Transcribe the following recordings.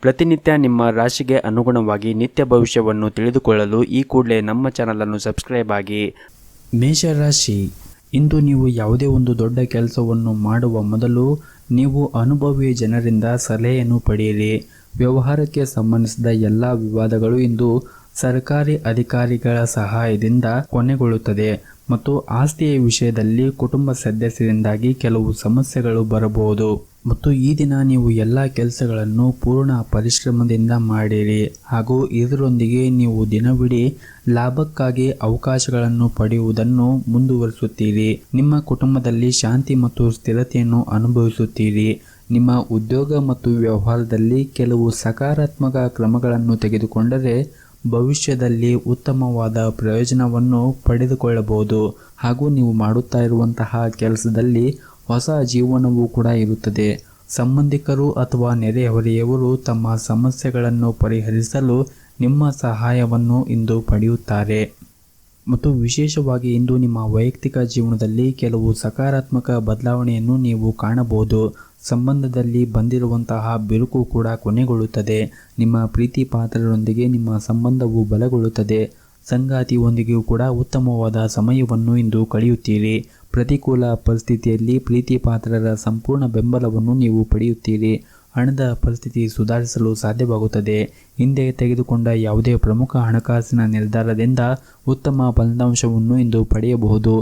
ಪ್ರತಿನಿತ್ಯ ನಿಮ್ಮ ರಾಶಿಗೆ ಅನುಗುಣವಾಗಿ ನಿತ್ಯ ಭವಿಷ್ಯವನ್ನು ತಿಳಿದುಕೊಳ್ಳಲು ಈ ಕೂಡಲೇ ನಮ್ಮ ಚಾನಲನ್ನು ಸಬ್ಸ್ಕ್ರೈಬ್ ಆಗಿ. ಮೇಷರಾಶಿ, ಇಂದು ನೀವು ಯಾವುದೇ ಒಂದು ದೊಡ್ಡ ಕೆಲಸವನ್ನು ಮಾಡುವ ಮೊದಲು ನೀವು ಅನುಭವಿ ಜನರಿಂದ ಸಲಹೆಯನ್ನು ಪಡೆಯಿರಿ. ವ್ಯವಹಾರಕ್ಕೆ ಸಂಬಂಧಿಸಿದ ಎಲ್ಲ ವಿವಾದಗಳು ಇಂದು ಸರ್ಕಾರಿ ಅಧಿಕಾರಿಗಳ ಸಹಾಯದಿಂದ ಕೊನೆಗೊಳ್ಳುತ್ತದೆ ಮತ್ತು ಆಸ್ತಿಯ ವಿಷಯದಲ್ಲಿ ಕುಟುಂಬ ಸದಸ್ಯರಿಂದಾಗಿ ಕೆಲವು ಸಮಸ್ಯೆಗಳು ಬರಬಹುದು ಮತ್ತು ಈ ದಿನ ನೀವು ಎಲ್ಲ ಕೆಲಸಗಳನ್ನು ಪೂರ್ಣ ಪರಿಶ್ರಮದಿಂದ ಮಾಡಿರಿ ಹಾಗೂ ಇದರೊಂದಿಗೆ ನೀವು ದಿನವಿಡೀ ಲಾಭಕ್ಕಾಗಿ ಅವಕಾಶಗಳನ್ನು ಪಡೆಯುವುದನ್ನು ಮುಂದುವರಿಸುತ್ತೀರಿ. ನಿಮ್ಮ ಕುಟುಂಬದಲ್ಲಿ ಶಾಂತಿ ಮತ್ತು ಸ್ಥಿರತೆಯನ್ನು ಅನುಭವಿಸುತ್ತೀರಿ. ನಿಮ್ಮ ಉದ್ಯೋಗ ಮತ್ತು ವ್ಯವಹಾರದಲ್ಲಿ ಕೆಲವು ಸಕಾರಾತ್ಮಕ ಕ್ರಮಗಳನ್ನು ತೆಗೆದುಕೊಂಡರೆ ಭವಿಷ್ಯದಲ್ಲಿ ಉತ್ತಮವಾದ ಪ್ರಯೋಜನವನ್ನು ಪಡೆದುಕೊಳ್ಳಬಹುದು ಹಾಗೂ ನೀವು ಮಾಡುತ್ತಾ ಇರುವಂತಹ ಕೆಲಸದಲ್ಲಿ ಹೊಸ ಜೀವನವೂ ಕೂಡ ಇರುತ್ತದೆ. ಸಂಬಂಧಿಕರು ಅಥವಾ ನೆರೆಹೊರೆಯವರು ತಮ್ಮ ಸಮಸ್ಯೆಗಳನ್ನು ಪರಿಹರಿಸಲು ನಿಮ್ಮ ಸಹಾಯವನ್ನು ಇಂದು ಪಡೆಯುತ್ತಾರೆ ಮತ್ತು ವಿಶೇಷವಾಗಿ ಇಂದು ನಿಮ್ಮ ವೈಯಕ್ತಿಕ ಜೀವನದಲ್ಲಿ ಕೆಲವು ಸಕಾರಾತ್ಮಕ ಬದಲಾವಣೆಯನ್ನು ನೀವು ಕಾಣಬಹುದು. ಸಂಬಂಧದಲ್ಲಿ ಬಂದಿರುವಂತಹ ಬಿರುಕು ಕೂಡ ಕೊನೆಗೊಳ್ಳುತ್ತದೆ. ನಿಮ್ಮ ಪ್ರೀತಿ ಪಾತ್ರರೊಂದಿಗೆ ನಿಮ್ಮ ಸಂಬಂಧವು ಬಲಗೊಳ್ಳುತ್ತದೆ. ಸಂಗಾತಿಯೊಂದಿಗೂ ಕೂಡ ಉತ್ತಮವಾದ ಸಮಯವನ್ನು ಇಂದು ಕಳೆಯುತ್ತೀರಿ. ಪ್ರತಿಕೂಲ ಪರಿಸ್ಥಿತಿಯಲ್ಲಿ ಪ್ರೀತಿ ಪಾತ್ರರ ಸಂಪೂರ್ಣ ಬೆಂಬಲವನ್ನು ನೀವು ಪಡೆಯುತ್ತೀರಿ. ಹಣದ ಪರಿಸ್ಥಿತಿ ಸುಧಾರಿಸಲು ಸಾಧ್ಯವಾಗುತ್ತದೆ. ಹಿಂದೆ ತೆಗೆದುಕೊಂಡ ಯಾವುದೇ ಪ್ರಮುಖ ಹಣಕಾಸಿನ ನಿರ್ಧಾರದಿಂದ ಉತ್ತಮ ಫಲಿತಾಂಶವನ್ನು ಇಂದು ಪಡೆಯಬಹುದು.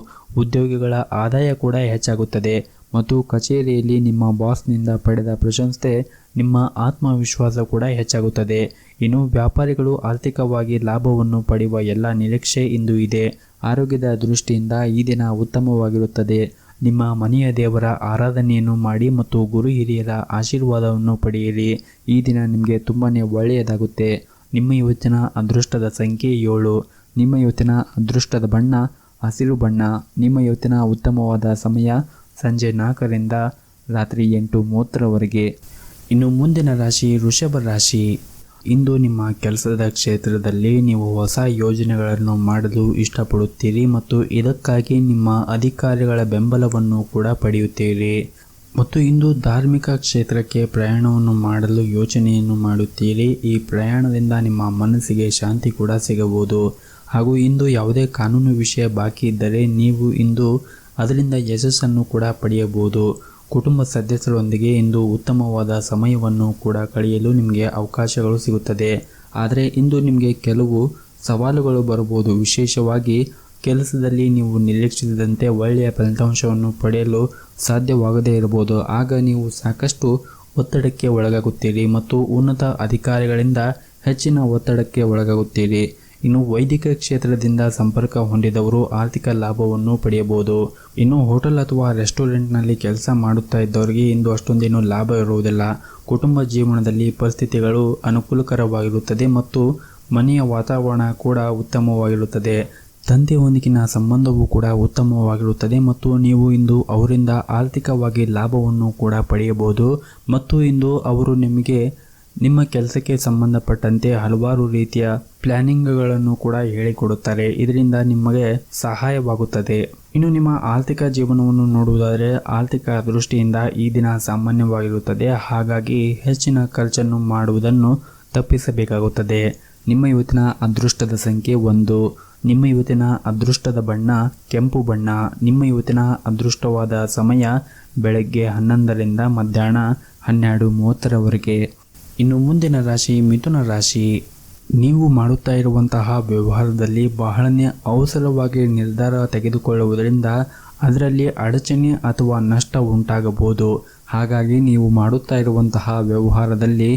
ಉದ್ಯೋಗಿಗಳ ಆದಾಯ ಕೂಡ ಹೆಚ್ಚಾಗುತ್ತದೆ ಮತ್ತು ಕಚೇರಿಯಲ್ಲಿ ನಿಮ್ಮ ಬಾಸ್ನಿಂದ ಪಡೆದ ಪ್ರಶಂಸೆ ನಿಮ್ಮ ಆತ್ಮವಿಶ್ವಾಸ ಕೂಡ ಹೆಚ್ಚಾಗುತ್ತದೆ. ಇನ್ನು ವ್ಯಾಪಾರಿಗಳು ಆರ್ಥಿಕವಾಗಿ ಲಾಭವನ್ನು ಪಡೆಯುವ ಎಲ್ಲ ನಿರೀಕ್ಷೆ ಇಂದು ಇದೆ. ಆರೋಗ್ಯದ ದೃಷ್ಟಿಯಿಂದ ಈ ದಿನ ಉತ್ತಮವಾಗಿರುತ್ತದೆ. ನಿಮ್ಮ ಮನೆಯ ದೇವರ ಆರಾಧನೆಯನ್ನು ಮಾಡಿ ಮತ್ತು ಗುರು ಹಿರಿಯರ ಆಶೀರ್ವಾದವನ್ನು ಪಡೆಯಿರಿ. ಈ ದಿನ ನಿಮಗೆ ತುಂಬಾ ಒಳ್ಳೆಯದಾಗುತ್ತೆ. ನಿಮ್ಮ ಇವತ್ತಿನ ಅದೃಷ್ಟದ ಸಂಖ್ಯೆ 7. ನಿಮ್ಮ ಇವತ್ತಿನ ಅದೃಷ್ಟದ ಬಣ್ಣ ಹಸಿರು ಬಣ್ಣ. ನಿಮ್ಮ ಇವತ್ತಿನ ಉತ್ತಮವಾದ ಸಮಯ ಸಂಜೆ 4ರಿಂದ ರಾತ್ರಿ 8:30ರವರೆಗೆ. ಇನ್ನು ಮುಂದಿನ ರಾಶಿ ವೃಷಭ ರಾಶಿ. ಇಂದು ನಿಮ್ಮ ಕೆಲಸದ ಕ್ಷೇತ್ರದಲ್ಲಿ ನೀವು ಹೊಸ ಯೋಜನೆಗಳನ್ನು ಮಾಡಲು ಇಷ್ಟಪಡುತ್ತೀರಿ ಮತ್ತು ಇದಕ್ಕಾಗಿ ನಿಮ್ಮ ಅಧಿಕಾರಿಗಳ ಬೆಂಬಲವನ್ನು ಕೂಡ ಪಡೆಯುತ್ತೀರಿ ಮತ್ತು ಇಂದು ಧಾರ್ಮಿಕ ಕ್ಷೇತ್ರಕ್ಕೆ ಪ್ರಯಾಣವನ್ನು ಮಾಡಲು ಯೋಚನೆಯನ್ನು ಮಾಡುತ್ತೀರಿ. ಈ ಪ್ರಯಾಣದಿಂದ ನಿಮ್ಮ ಮನಸ್ಸಿಗೆ ಶಾಂತಿ ಕೂಡ ಸಿಗಬಹುದು ಹಾಗೂ ಇಂದು ಯಾವುದೇ ಕಾನೂನು ವಿಷಯ ಬಾಕಿ ಇದ್ದರೆ ನೀವು ಇಂದು ಅದರಿಂದ ಯಶಸ್ಸನ್ನು ಕೂಡ ಪಡೆಯಬಹುದು. ಕುಟುಂಬ ಸದಸ್ಯರೊಂದಿಗೆ ಇಂದು ಉತ್ತಮವಾದ ಸಮಯವನ್ನು ಕೂಡ ಕಳೆಯಲು ನಿಮಗೆ ಅವಕಾಶಗಳು ಸಿಗುತ್ತದೆ. ಆದರೆ ಇಂದು ನಿಮಗೆ ಕೆಲವು ಸವಾಲುಗಳು ಬರಬಹುದು. ವಿಶೇಷವಾಗಿ ಕೆಲಸದಲ್ಲಿ ನೀವು ನಿರೀಕ್ಷಿಸಿದಂತೆ ಒಳ್ಳೆಯ ಫಲಿತಾಂಶವನ್ನು ಪಡೆಯಲು ಸಾಧ್ಯವಾಗದೇ ಇರಬಹುದು. ಆಗ ನೀವು ಸಾಕಷ್ಟು ಒತ್ತಡಕ್ಕೆ ಒಳಗಾಗುತ್ತೀರಿ ಮತ್ತು ಉನ್ನತ ಅಧಿಕಾರಿಗಳಿಂದ ಹೆಚ್ಚಿನ ಒತ್ತಡಕ್ಕೆ ಒಳಗಾಗುತ್ತೀರಿ. ಇನ್ನು ವೈದ್ಯಕೀಯ ಕ್ಷೇತ್ರದಿಂದ ಸಂಪರ್ಕ ಹೊಂದಿದವರು ಆರ್ಥಿಕ ಲಾಭವನ್ನು ಪಡೆಯಬಹುದು. ಇನ್ನು ಹೋಟೆಲ್ ಅಥವಾ ರೆಸ್ಟೋರೆಂಟ್ನಲ್ಲಿ ಕೆಲಸ ಮಾಡುತ್ತಾ ಇದ್ದವರಿಗೆ ಇಂದು ಅಷ್ಟೊಂದೇನು ಲಾಭ ಇರುವುದಿಲ್ಲ. ಕುಟುಂಬ ಜೀವನದಲ್ಲಿ ಪರಿಸ್ಥಿತಿಗಳು ಅನುಕೂಲಕರವಾಗಿರುತ್ತದೆ ಮತ್ತು ಮನೆಯ ವಾತಾವರಣ ಕೂಡ ಉತ್ತಮವಾಗಿರುತ್ತದೆ. ತಂದೆಯೊಂದಿಗಿನ ಸಂಬಂಧವೂ ಕೂಡ ಉತ್ತಮವಾಗಿರುತ್ತದೆ ಮತ್ತು ನೀವು ಇಂದು ಅವರಿಂದ ಆರ್ಥಿಕವಾಗಿ ಲಾಭವನ್ನು ಕೂಡ ಪಡೆಯಬಹುದು ಮತ್ತು ಇಂದು ಅವರು ನಿಮಗೆ ನಿಮ್ಮ ಕೆಲಸಕ್ಕೆ ಸಂಬಂಧಪಟ್ಟಂತೆ ಹಲವಾರು ರೀತಿಯ ಪ್ಲಾನಿಂಗ್ಗಳನ್ನು ಕೂಡ ಹೇಳಿಕೊಡುತ್ತಾರೆ. ಇದರಿಂದ ನಿಮಗೆ ಸಹಾಯವಾಗುತ್ತದೆ. ಇನ್ನು ನಿಮ್ಮ ಆರ್ಥಿಕ ಜೀವನವನ್ನು ನೋಡುವುದಾದರೆ ಆರ್ಥಿಕ ದೃಷ್ಟಿಯಿಂದ ಈ ದಿನ ಸಾಮಾನ್ಯವಾಗಿರುತ್ತದೆ. ಹಾಗಾಗಿ ಹೆಚ್ಚಿನ ಖರ್ಚನ್ನು ಮಾಡುವುದನ್ನು ತಪ್ಪಿಸಬೇಕಾಗುತ್ತದೆ. ನಿಮ್ಮ ಇವತ್ತಿನ ಅದೃಷ್ಟದ ಸಂಖ್ಯೆ 1. ನಿಮ್ಮ ಇವತ್ತಿನ ಅದೃಷ್ಟದ ಬಣ್ಣ ಕೆಂಪು ಬಣ್ಣ. ನಿಮ್ಮ ಇವತ್ತಿನ ಅದೃಷ್ಟವಾದ ಸಮಯ ಬೆಳಗ್ಗೆ 11ರಿಂದ ಮಧ್ಯಾಹ್ನ 12:30ರವರೆಗೆ. ಇನ್ನು ಮುಂದಿನ ರಾಶಿ ಮಿಥುನ ರಾಶಿ. ನೀವು ಮಾಡುತ್ತಾ ಇರುವಂತಹ ವ್ಯವಹಾರದಲ್ಲಿ ಬಹಳನೇ ಅವಸರವಾಗಿ ನಿರ್ಧಾರ ತೆಗೆದುಕೊಳ್ಳುವುದರಿಂದ ಅದರಲ್ಲಿ ಅಡಚಣೆ ಅಥವಾ ನಷ್ಟ ಉಂಟಾಗಬಹುದು. ಹಾಗಾಗಿ ನೀವು ಮಾಡುತ್ತಾ ಇರುವಂತಹ ವ್ಯವಹಾರದಲ್ಲಿ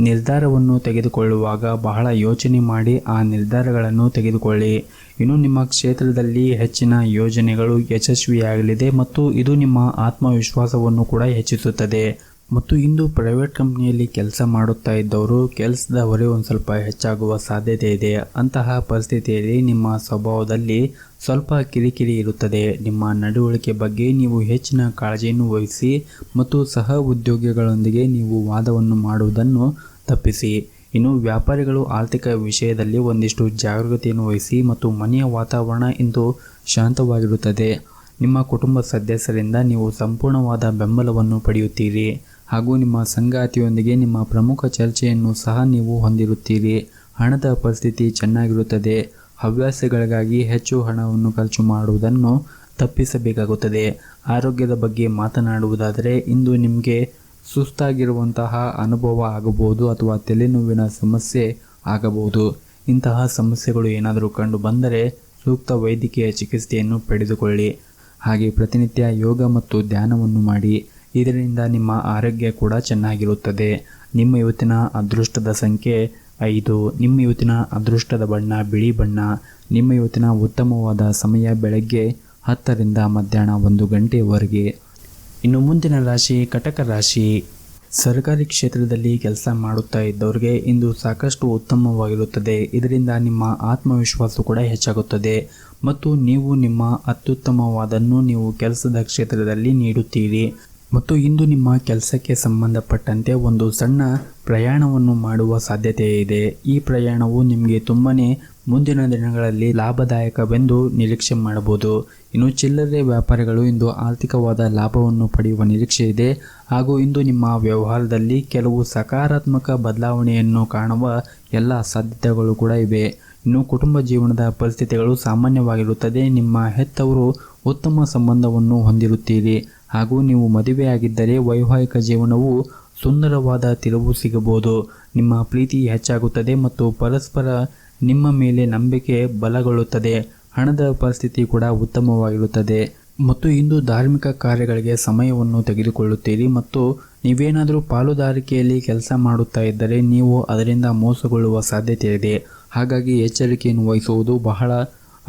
ನಿರ್ಧಾರವನ್ನು ತೆಗೆದುಕೊಳ್ಳುವಾಗ ಬಹಳ ಯೋಚನೆ ಮಾಡಿ ಆ ನಿರ್ಧಾರಗಳನ್ನು ತೆಗೆದುಕೊಳ್ಳಿ. ಇನ್ನು ನಿಮ್ಮ ಕ್ಷೇತ್ರದಲ್ಲಿ ಹೆಚ್ಚಿನ ಯೋಜನೆಗಳು ಯಶಸ್ವಿಯಾಗಲಿದೆ ಮತ್ತು ಇದು ನಿಮ್ಮ ಆತ್ಮವಿಶ್ವಾಸವನ್ನು ಕೂಡ ಹೆಚ್ಚಿಸುತ್ತದೆ. ಮತ್ತು ಇಂದು ಪ್ರೈವೇಟ್ ಕಂಪ್ನಿಯಲ್ಲಿ ಕೆಲಸ ಮಾಡುತ್ತಾ ಇದ್ದವರು ಕೆಲಸದ ಹೊರೆ ಒಂದು ಸ್ವಲ್ಪ ಹೆಚ್ಚಾಗುವ ಸಾಧ್ಯತೆ ಇದೆ. ಅಂತಹ ಪರಿಸ್ಥಿತಿಯಲ್ಲಿ ನಿಮ್ಮ ಸ್ವಭಾವದಲ್ಲಿ ಸ್ವಲ್ಪ ಕಿರಿಕಿರಿ ಇರುತ್ತದೆ. ನಿಮ್ಮ ನಡವಳಿಕೆ ಬಗ್ಗೆ ನೀವು ಹೆಚ್ಚಿನ ಕಾಳಜಿಯನ್ನು ವಹಿಸಿ ಮತ್ತು ಸಹ ಉದ್ಯೋಗಿಗಳೊಂದಿಗೆ ನೀವು ವಾದವನ್ನು ಮಾಡುವುದನ್ನು ತಪ್ಪಿಸಿ. ಇನ್ನು ವ್ಯಾಪಾರಿಗಳು ಆರ್ಥಿಕ ವಿಷಯದಲ್ಲಿ ಒಂದಿಷ್ಟು ಜಾಗೃತಿಯನ್ನು ವಹಿಸಿ ಮತ್ತು ಮನೆಯ ವಾತಾವರಣ ಇಂದು ಶಾಂತವಾಗಿರುತ್ತದೆ. ನಿಮ್ಮ ಕುಟುಂಬ ಸದಸ್ಯರಿಂದ ನೀವು ಸಂಪೂರ್ಣವಾದ ಬೆಂಬಲವನ್ನು ಪಡೆಯುತ್ತೀರಿ ಹಾಗೂ ನಿಮ್ಮ ಸಂಗಾತಿಯೊಂದಿಗೆ ನಿಮ್ಮ ಪ್ರಮುಖ ಚರ್ಚೆಯನ್ನು ಸಹ ನೀವು ಹೊಂದಿರುತ್ತೀರಿ. ಹಣದ ಪರಿಸ್ಥಿತಿ ಚೆನ್ನಾಗಿರುತ್ತದೆ. ಹವ್ಯಾಸಗಳಿಗಾಗಿ ಹೆಚ್ಚು ಹಣವನ್ನು ಖರ್ಚು ಮಾಡುವುದನ್ನು ತಪ್ಪಿಸಬೇಕಾಗುತ್ತದೆ. ಆರೋಗ್ಯದ ಬಗ್ಗೆ ಮಾತನಾಡುವುದಾದರೆ ಇಂದು ನಿಮಗೆ ಸುಸ್ತಾಗಿರುವಂತಹ ಅನುಭವ ಆಗಬಹುದು ಅಥವಾ ತಲೆನೋವಿನ ಸಮಸ್ಯೆ ಆಗಬಹುದು. ಇಂತಹ ಸಮಸ್ಯೆಗಳು ಏನಾದರೂ ಕಂಡು ಬಂದರೆ ಸೂಕ್ತ ವೈದ್ಯಕೀಯ ಚಿಕಿತ್ಸೆಯನ್ನು ಪಡೆದುಕೊಳ್ಳಿ. ಹಾಗೆ ಪ್ರತಿನಿತ್ಯ ಯೋಗ ಮತ್ತು ಧ್ಯಾನವನ್ನು ಮಾಡಿ. ಇದರಿಂದ ನಿಮ್ಮ ಆರೋಗ್ಯ ಕೂಡ ಚೆನ್ನಾಗಿರುತ್ತದೆ. ನಿಮ್ಮ ಇವತ್ತಿನ ಅದೃಷ್ಟದ ಸಂಖ್ಯೆ 5. ನಿಮ್ಮ ಇವತ್ತಿನ ಅದೃಷ್ಟದ ಬಣ್ಣ ಬಿಳಿ ಬಣ್ಣ. ನಿಮ್ಮ ಇವತ್ತಿನ ಉತ್ತಮವಾದ ಸಮಯ ಬೆಳಗ್ಗೆ 10 ರಿಂದ ಮಧ್ಯಾಹ್ನ 1 ಗಂಟೆಯವರೆಗೆ. ಇನ್ನು ಮುಂದಿನ ರಾಶಿ ಕಟಕ ರಾಶಿ. ಸರ್ಕಾರಿ ಕ್ಷೇತ್ರದಲ್ಲಿ ಕೆಲಸ ಮಾಡುತ್ತಾ ಇದ್ದವರಿಗೆ ಇಂದು ಸಾಕಷ್ಟು ಉತ್ತಮವಾಗಿರುತ್ತದೆ. ಇದರಿಂದ ನಿಮ್ಮ ಆತ್ಮವಿಶ್ವಾಸ ಕೂಡ ಹೆಚ್ಚಾಗುತ್ತದೆ ಮತ್ತು ನೀವು ನಿಮ್ಮ ಅತ್ಯುತ್ತಮವಾದನ್ನು ನೀವು ಕೆಲಸದ ಕ್ಷೇತ್ರದಲ್ಲಿ ನೀಡುತ್ತೀರಿ. ಮತ್ತು ಇಂದು ನಿಮ್ಮ ಕೆಲಸಕ್ಕೆ ಸಂಬಂಧಪಟ್ಟಂತೆ ಒಂದು ಸಣ್ಣ ಪ್ರಯಾಣವನ್ನು ಮಾಡುವ ಸಾಧ್ಯತೆ ಇದೆ. ಈ ಪ್ರಯಾಣವು ನಿಮಗೆ ತುಂಬನೇ ಮುಂದಿನ ದಿನಗಳಲ್ಲಿ ಲಾಭದಾಯಕವೆಂದು ನಿರೀಕ್ಷೆ ಮಾಡಬಹುದು. ಇನ್ನು ಚಿಲ್ಲರೆ ವ್ಯಾಪಾರಿಗಳು ಇಂದು ಆರ್ಥಿಕವಾದ ಲಾಭವನ್ನು ಪಡೆಯುವ ನಿರೀಕ್ಷೆ ಇದೆ. ಹಾಗೂ ಇಂದು ನಿಮ್ಮ ವ್ಯವಹಾರದಲ್ಲಿ ಕೆಲವು ಸಕಾರಾತ್ಮಕ ಬದಲಾವಣೆಯನ್ನು ಕಾಣುವ ಎಲ್ಲ ಸಾಧ್ಯತೆಗಳು ಕೂಡ ಇವೆ. ಇನ್ನು ಕುಟುಂಬ ಜೀವನದ ಪರಿಸ್ಥಿತಿಗಳು ಸಾಮಾನ್ಯವಾಗಿರುತ್ತದೆ. ನಿಮ್ಮ ಹೆತ್ತವರು ಉತ್ತಮ ಸಂಬಂಧವನ್ನು ಹೊಂದಿರುತ್ತೀರಿ. ಹಾಗೂ ನೀವು ಮದುವೆಯಾಗಿದ್ದರೆ ವೈವಾಹಿಕ ಜೀವನವು ಸುಂದರವಾದ ತಿರುವು ಸಿಗಬಹುದು. ನಿಮ್ಮ ಪ್ರೀತಿ ಹೆಚ್ಚಾಗುತ್ತದೆ ಮತ್ತು ಪರಸ್ಪರ ನಿಮ್ಮ ಮೇಲೆ ನಂಬಿಕೆ ಬಲಗೊಳ್ಳುತ್ತದೆ. ಹಣದ ಪರಿಸ್ಥಿತಿ ಕೂಡ ಉತ್ತಮವಾಗಿರುತ್ತದೆ ಮತ್ತು ಇಂದು ಧಾರ್ಮಿಕ ಕಾರ್ಯಗಳಿಗೆ ಸಮಯವನ್ನು ತೆಗೆದುಕೊಳ್ಳುತ್ತೀರಿ. ಮತ್ತು ನೀವೇನಾದರೂ ಪಾಲುದಾರಿಕೆಯಲ್ಲಿ ಕೆಲಸ ಮಾಡುತ್ತಾ ಇದ್ದರೆ ನೀವು ಅದರಿಂದ ಮೋಸಗೊಳ್ಳುವ ಸಾಧ್ಯತೆ ಇದೆ. ಹಾಗಾಗಿ ಎಚ್ಚರಿಕೆಯನ್ನು ವಹಿಸುವುದು ಬಹಳ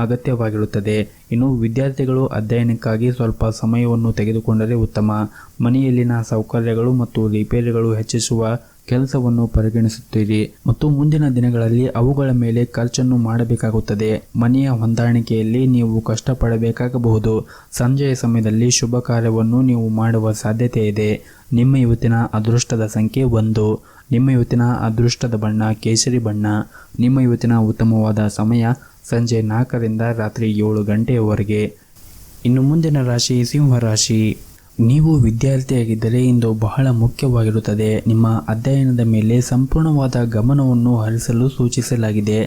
ಅಗತ್ಯವಾಗಿರುತ್ತದೆ. ಇನ್ನು ವಿದ್ಯಾರ್ಥಿಗಳು ಅಧ್ಯಯನಕ್ಕಾಗಿ ಸ್ವಲ್ಪ ಸಮಯವನ್ನು ತೆಗೆದುಕೊಂಡರೆ ಉತ್ತಮ. ಮನೆಯಲ್ಲಿನ ಸೌಕರ್ಯಗಳು ಮತ್ತು ರಿಪೇರಿಗಳು ಹೆಚ್ಚಿಸುವ ಕೆಲಸವನ್ನು ಪರಿಗಣಿಸುತ್ತೀರಿ ಮತ್ತು ಮುಂದಿನ ದಿನಗಳಲ್ಲಿ ಅವುಗಳ ಮೇಲೆ ಖರ್ಚನ್ನು ಮಾಡಬೇಕಾಗುತ್ತದೆ. ಮನೆಯ ಹೊಂದಾಣಿಕೆಯಲ್ಲಿ ನೀವು ಕಷ್ಟಪಡಬೇಕಾಗಬಹುದು. ಸಂಜೆಯ ಸಮಯದಲ್ಲಿ ಶುಭ ಕಾರ್ಯವನ್ನು ನೀವು ಮಾಡುವ ಸಾಧ್ಯತೆ ಇದೆ. ನಿಮ್ಮ ಇವತ್ತಿನ ಅದೃಷ್ಟದ ಸಂಖ್ಯೆ 1. ನಿಮ್ಮ ಇವತ್ತಿನ ಅದೃಷ್ಟದ ಬಣ್ಣ ಕೇಸರಿ ಬಣ್ಣ. ನಿಮ್ಮ ಇವತ್ತಿನ ಉತ್ತಮವಾದ ಸಮಯ ಸಂಜೆ 4 ರಿಂದ ರಾತ್ರಿ 7 ಗಂಟೆಯವರೆಗೆ. ಇನ್ನು ಮುಂದಿನ ರಾಶಿ ಸಿಂಹರಾಶಿ. ನೀವು ವಿದ್ಯಾರ್ಥಿಯಾಗಿದ್ದರೆ ಇಂದು ಬಹಳ ಮುಖ್ಯವಾಗಿರುತ್ತದೆ. ನಿಮ್ಮ ಅಧ್ಯಯನದ ಮೇಲೆ ಸಂಪೂರ್ಣವಾದ ಗಮನವನ್ನು ಹರಿಸಲು ಸೂಚಿಸಲಾಗಿದೆ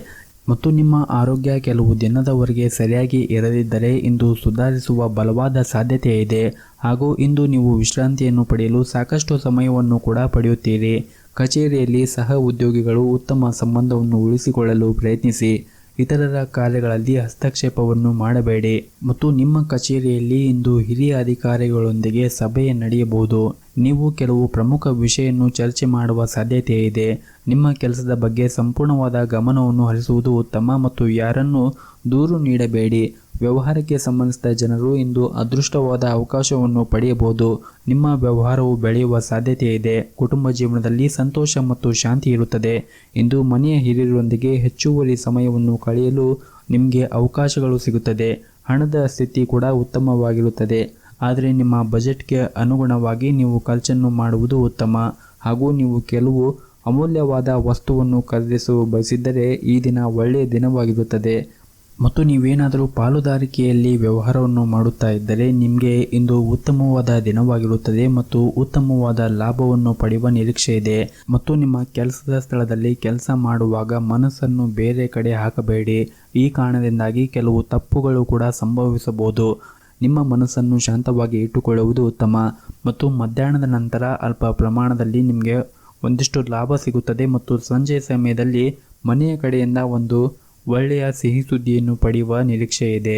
ಮತ್ತು ನಿಮ್ಮ ಆರೋಗ್ಯ ಕೆಲವು ದಿನದವರೆಗೆ ಸರಿಯಾಗಿ ಇರದಿದ್ದರೆ ಇಂದು ಸುಧಾರಿಸುವ ಬಲವಾದ ಸಾಧ್ಯತೆ ಇದೆ. ಹಾಗೂ ಇಂದು ನೀವು ವಿಶ್ರಾಂತಿಯನ್ನು ಪಡೆಯಲು ಸಾಕಷ್ಟು ಸಮಯವನ್ನು ಕೂಡ ಪಡೆಯುತ್ತೀರಿ. ಕಚೇರಿಯಲ್ಲಿ ಸಹ ಉದ್ಯೋಗಿಗಳು ಉತ್ತಮ ಸಂಬಂಧವನ್ನು ಉಳಿಸಿಕೊಳ್ಳಲು ಪ್ರಯತ್ನಿಸಿ. ಇತರರ ಕಾರ್ಯಗಳಲ್ಲಿ ಹಸ್ತಕ್ಷೇಪವನ್ನು ಮಾಡಬೇಡಿ ಮತ್ತು ನಿಮ್ಮ ಕಚೇರಿಯಲ್ಲಿ ಇಂದು ಹಿರಿಯ ಅಧಿಕಾರಿಗಳೊಂದಿಗೆ ಸಭೆ ನಡೆಯಬಹುದು. ನೀವು ಕೆಲವು ಪ್ರಮುಖ ವಿಷಯವನ್ನು ಚರ್ಚೆ ಮಾಡುವ ಸಾಧ್ಯತೆ ಇದೆ. ನಿಮ್ಮ ಕೆಲಸದ ಬಗ್ಗೆ ಸಂಪೂರ್ಣವಾದ ಗಮನವನ್ನು ಹರಿಸುವುದು ಉತ್ತಮ ಮತ್ತು ಯಾರನ್ನು ದೂರು ನೀಡಬೇಡಿ. ವ್ಯವಹಾರಕ್ಕೆ ಸಂಬಂಧಿಸಿದ ಜನರು ಇಂದು ಅದೃಷ್ಟವಾದ ಅವಕಾಶವನ್ನು ಪಡೆಯಬಹುದು. ನಿಮ್ಮ ವ್ಯವಹಾರವು ಬೆಳೆಯುವ ಸಾಧ್ಯತೆ ಇದೆ. ಕುಟುಂಬ ಜೀವನದಲ್ಲಿ ಸಂತೋಷ ಮತ್ತು ಶಾಂತಿ ಇರುತ್ತದೆ. ಇಂದು ಮನೆಯ ಹಿರಿಯರೊಂದಿಗೆ ಹೆಚ್ಚುವರಿ ಸಮಯವನ್ನು ಕಳೆಯಲು ನಿಮಗೆ ಅವಕಾಶಗಳು ಸಿಗುತ್ತದೆ. ಹಣದ ಸ್ಥಿತಿ ಕೂಡ ಉತ್ತಮವಾಗಿರುತ್ತದೆ. ಆದರೆ ನಿಮ್ಮ ಬಜೆಟ್ಗೆ ಅನುಗುಣವಾಗಿ ನೀವು ಖರ್ಚನ್ನು ಮಾಡುವುದು ಉತ್ತಮ. ಹಾಗೂ ನೀವು ಕೆಲವು ಅಮೂಲ್ಯವಾದ ವಸ್ತುವನ್ನು ಖರೀದಿಸಲು ಬಯಸಿದ್ದರೆ ಈ ದಿನ ಒಳ್ಳೆಯ ದಿನವಾಗಿರುತ್ತದೆ. ಮತ್ತು ನೀವೇನಾದರೂ ಪಾಲುದಾರಿಕೆಯಲ್ಲಿ ವ್ಯವಹಾರವನ್ನು ಮಾಡುತ್ತಾ ಇದ್ದರೆ ನಿಮಗೆ ಇಂದು ಉತ್ತಮವಾದ ದಿನವಾಗಿರುತ್ತದೆ ಮತ್ತು ಉತ್ತಮವಾದ ಲಾಭವನ್ನು ಪಡೆಯುವ ನಿರೀಕ್ಷೆ ಇದೆ. ಮತ್ತು ನಿಮ್ಮ ಕೆಲಸದ ಸ್ಥಳದಲ್ಲಿ ಕೆಲಸ ಮಾಡುವಾಗ ಮನಸ್ಸನ್ನು ಬೇರೆ ಕಡೆ ಹಾಕಬೇಡಿ. ಈ ಕಾರಣದಿಂದಾಗಿ ಕೆಲವು ತಪ್ಪುಗಳು ಕೂಡ ಸಂಭವಿಸಬಹುದು. ನಿಮ್ಮ ಮನಸ್ಸನ್ನು ಶಾಂತವಾಗಿ ಇಟ್ಟುಕೊಳ್ಳುವುದು ಉತ್ತಮ. ಮತ್ತು ಮಧ್ಯಾಹ್ನದ ನಂತರ ಅಲ್ಪ ಪ್ರಮಾಣದಲ್ಲಿ ನಿಮಗೆ ಒಂದಿಷ್ಟು ಲಾಭ ಸಿಗುತ್ತದೆ ಮತ್ತು ಸಂಜೆಯ ಸಮಯದಲ್ಲಿ ಮನೆಯ ಕಡೆಯಿಂದ ಒಂದು ಒಳ್ಳೆಯ ಸಿಹಿ ಸುದ್ದಿಯನ್ನು ಪಡೆಯುವ ನಿರೀಕ್ಷೆ ಇದೆ.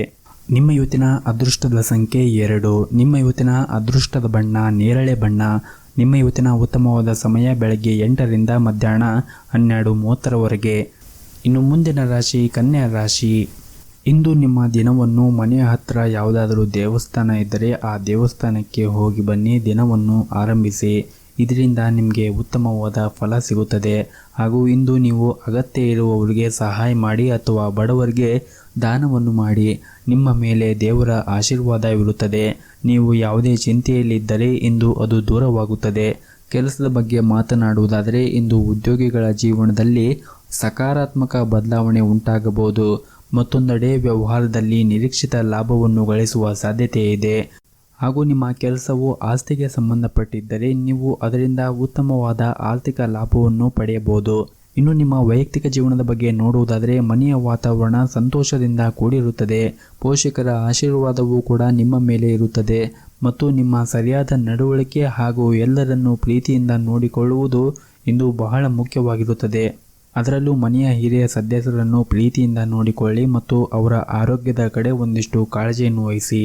ನಿಮ್ಮ ಇವತ್ತಿನ ಅದೃಷ್ಟದ ಸಂಖ್ಯೆ 2. ನಿಮ್ಮ ಇವತ್ತಿನ ಅದೃಷ್ಟದ ಬಣ್ಣ ನೇರಳೆ ಬಣ್ಣ. ನಿಮ್ಮ ಇವತ್ತಿನ ಉತ್ತಮವಾದ ಸಮಯ ಬೆಳಗ್ಗೆ 8 ರಿಂದ ಮಧ್ಯಾಹ್ನ 12:30ರವರೆಗೆ. ಇನ್ನು ಮುಂದಿನ ರಾಶಿ ಕನ್ಯಾ ರಾಶಿ. ಇಂದು ನಿಮ್ಮ ದಿನವನ್ನು ಮನೆಯ ಹತ್ತಿರ ಯಾವುದಾದರೂ ದೇವಸ್ಥಾನ ಇದ್ದರೆ ಆ ದೇವಸ್ಥಾನಕ್ಕೆ ಹೋಗಿ ಬನ್ನಿ. ದಿನವನ್ನು ಆರಂಭಿಸಿ. ಇದರಿಂದ ನಿಮಗೆ ಉತ್ತಮವಾದ ಫಲ ಸಿಗುತ್ತದೆ. ಹಾಗೂ ಇಂದು ನೀವು ಅಗತ್ಯ ಇರುವವರಿಗೆ ಸಹಾಯ ಮಾಡಿ ಅಥವಾ ಬಡವರಿಗೆ ದಾನವನ್ನು ಮಾಡಿ. ನಿಮ್ಮ ಮೇಲೆ ದೇವರ ಆಶೀರ್ವಾದವಿರುತ್ತದೆ. ನೀವು ಯಾವುದೇ ಚಿಂತೆಯಲ್ಲಿದ್ದರೆ ಇಂದು ಅದು ದೂರವಾಗುತ್ತದೆ. ಕೆಲಸದ ಬಗ್ಗೆ ಮಾತನಾಡುವುದಾದರೆ ಇಂದು ಉದ್ಯೋಗಿಗಳ ಜೀವನದಲ್ಲಿ ಸಕಾರಾತ್ಮಕ ಬದಲಾವಣೆ ಉಂಟಾಗಬಹುದು. ಮತ್ತೊಂದೆಡೆ ವ್ಯವಹಾರದಲ್ಲಿ ನಿರೀಕ್ಷಿತ ಲಾಭವನ್ನು ಗಳಿಸುವ ಸಾಧ್ಯತೆ ಇದೆ. ಹಾಗೂ ನಿಮ್ಮ ಕೆಲಸವು ಆಸ್ತಿಗೆ ಸಂಬಂಧಪಟ್ಟಿದ್ದರೆ ನೀವು ಅದರಿಂದ ಉತ್ತಮವಾದ ಆರ್ಥಿಕ ಲಾಭವನ್ನು ಪಡೆಯಬಹುದು. ಇನ್ನು ನಿಮ್ಮ ವೈಯಕ್ತಿಕ ಜೀವನದ ಬಗ್ಗೆ ನೋಡುವುದಾದರೆ ಮನೆಯ ವಾತಾವರಣ ಸಂತೋಷದಿಂದ ಕೂಡಿರುತ್ತದೆ. ಪೋಷಕರ ಆಶೀರ್ವಾದವೂ ಕೂಡ ನಿಮ್ಮ ಮೇಲೆ ಇರುತ್ತದೆ ಮತ್ತು ನಿಮ್ಮ ಸರಿಯಾದ ನಡವಳಿಕೆ ಹಾಗೂ ಎಲ್ಲರನ್ನೂ ಪ್ರೀತಿಯಿಂದ ನೋಡಿಕೊಳ್ಳುವುದು ಇಂದು ಬಹಳ ಮುಖ್ಯವಾಗಿರುತ್ತದೆ. ಅದರಲ್ಲೂ ಮನೆಯ ಹಿರಿಯ ಸದಸ್ಯರನ್ನು ಪ್ರೀತಿಯಿಂದ ನೋಡಿಕೊಳ್ಳಿ ಮತ್ತು ಅವರ ಆರೋಗ್ಯದ ಕಡೆ ಒಂದಿಷ್ಟು ಕಾಳಜಿಯನ್ನು ವಹಿಸಿ.